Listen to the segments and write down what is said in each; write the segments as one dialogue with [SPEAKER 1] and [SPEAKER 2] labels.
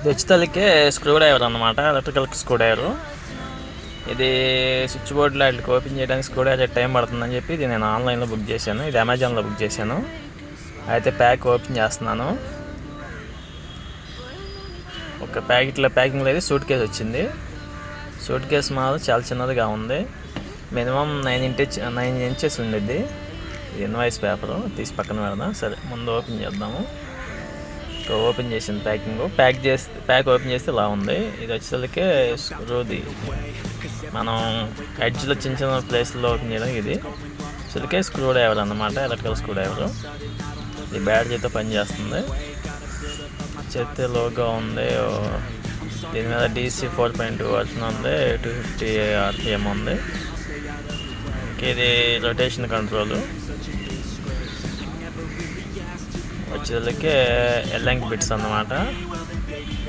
[SPEAKER 1] ఇది వచ్చేతలకే screw driver అనమాట, electrical screw driver. ఇది స్విచ్ బోర్డులో వాటికి ఓపెన్ చేయడానికి స్క్రూ డ్రైవర్ టైం పడుతుందని చెప్పి ఇది నేను ఆన్లైన్లో బుక్ చేశాను. ఇది అమెజాన్లో బుక్ చేశాను. అయితే ప్యాక్ ఓపెన్ చేస్తున్నాను. ఒక ప్యాకింగ్లో అయితే సూట్ కేసు వచ్చింది. సూట్ కేసు మాత్రం చాలా చిన్నదిగా ఉంది. మినిమం 9 ఇంచెస్ ఉండేది. ఇన్వాయిస్ పేపరు తీసి పక్కన పెడదాం. సరే, ముందు ఓపెన్ చేద్దాము. ఓపెన్ చేసింది ప్యాక్ ఓపెన్ చేస్తే ఇలా ఉంది. ఇది వచ్చేసరికి స్క్రూది మనం ఎడ్జ్లో చిన్న ప్లేస్లో ఓపెన్ చేయడానికి ఇది వచ్చేసరికి స్క్రూ డ్రైవర్ అన్నమాట, ఎలక్ట్రికల్ స్క్రూ డ్రైవరు. ఇది బ్యాటరీతో పనిచేస్తుంది. చేతి లోగో ఉంది. దీని మీద DC 4.2 వర్షన్ ఉంది. 250 RPM ఉంది. ఇది రొటేషన్ కంట్రోల్ వచ్చేసరికి ఎల్ఎంగ్ బిట్స్ అన్నమాట.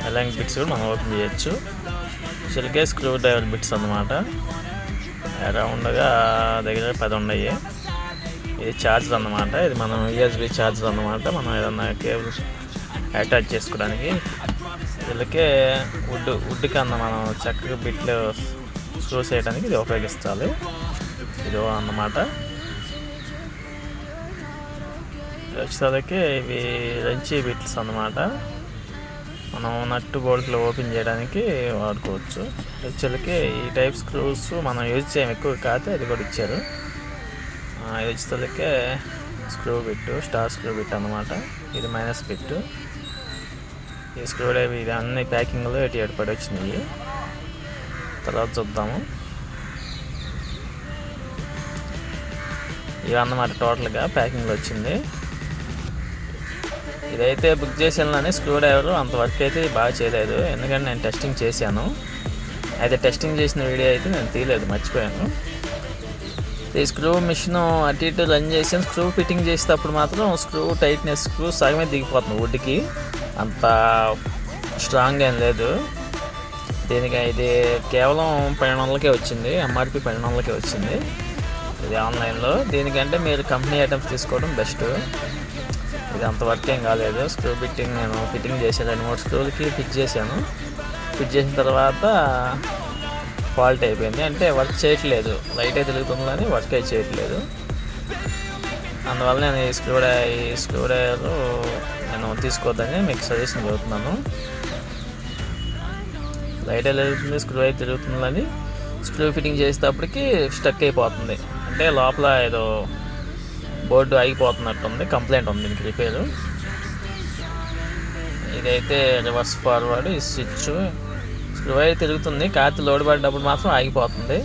[SPEAKER 1] ఎల్ఎంగ్ బిట్స్ కూడా మనం ఓపెన్ చేయొచ్చు. వచ్చేసరికి స్క్రూ డ్రైవర్ బిట్స్ అన్నమాట. అరౌండ్గా దగ్గర 10 ఉన్నాయి. ఇది ఛార్జర్ అన్నమాట. ఇది మనం USB ఛార్జర్ అన్నమాట. మనం ఏదన్నా కేబుల్ అటాచ్ చేసుకోవడానికి. వీళ్ళకే వుడ్ కన్నా మనం చక్కగా బిట్లు స్క్రూస్ చేయడానికి ఇది ఉపయోగిస్తాలి. ఇది అన్నమాట. వచ్చేసరికి ఇవి రంచి బిట్స్ అన్నమాట. మనం నట్టు బోల్ట్లు ఓపెన్ చేయడానికి వాడుకోవచ్చు. వచ్చేసరికి ఈ టైప్ స్క్రూస్ మనం యూజ్ చేయము ఎక్కువ, కాకపోతే అది కూడా ఇచ్చారు. ఇది వచ్చేసరికి screw bit, star screw bit అన్నమాట. ఇది మైనస్ బిట్. ఈ స్క్రూ డ్రైవర్ ఇది అన్ని ప్యాకింగ్లో ఏర్పడి వచ్చినాయి. తర్వాత చూద్దాము. ఇవి అన్నమాట టోటల్గా ప్యాకింగ్లో వచ్చింది. ఇదైతే బుక్ చేసాను. స్క్రూ డ్రైవర్ అంతవరకు అయితే బాగా చేయలేదు, ఎందుకంటే నేను టెస్టింగ్ చేశాను. అయితే టెస్టింగ్ చేసిన వీడియో అయితే నేను తీయలేదు, మర్చిపోయాను. ఈ స్క్రూ మిషన్ అటు ఇటు రన్ చేసాను. స్క్రూ ఫిట్టింగ్ చేసేటప్పుడు మాత్రం స్క్రూ టైట్నెస్ స్క్రూ సగమే దిగిపోతుంది. వుడ్కి అంత స్ట్రాంగ్ ఏం లేదు. దీనికి ఇది కేవలం 1200కే వచ్చింది. MRP 1200కే వచ్చింది ఇది ఆన్లైన్లో. దీనికంటే మీరు కంపెనీ ఐటమ్స్ తీసుకోవడం బెస్ట్. ఇది అంత వర్క్ ఏం కాలేదు. స్క్రూ ఫిట్టింగ్ నేను ఫిట్టింగ్ చేశాను. 2-3 స్క్రూలకి ఫిట్ చేశాను. ఫిట్ చేసిన తర్వాత ఫాల్ట్ అయిపోయింది, అంటే వర్క్ చేయట్లేదు. లైట్ అయితే తిరుగుతుంది కానీ వర్క్ అయితే చేయట్లేదు. అందువల్ల నేను ఈ స్క్రూ డ్రైవర్ నేను తీసుకోవద్దని మీకు సజెషన్ చెబుతున్నాను. లైట్ అయితే తిరుగుతుంది, స్క్రూ అయితే తిరుగుతుందని స్క్రూ ఫిట్టింగ్ చేసేటప్పటికి స్టక్ అయిపోతుంది. అంటే లోపల ఏదో బోర్డు ఆగిపోతున్నట్టుంది. కంప్లైంట్ ఉంది దీనికి, రిపేరు. ఇదైతే రివర్స్ ఫార్వర్డ్. ఈ స్విచ్ స్క్రూ అయితే తిరుగుతుంది, కాకపోతే లోడ్ పడ్డప్పుడు మాత్రం ఆగిపోతుంది.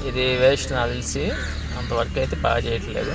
[SPEAKER 1] ఇది వేస్ట్ నాకు తెలిసి, అంతవరకు అయితే బాగా చేయట్లేదు.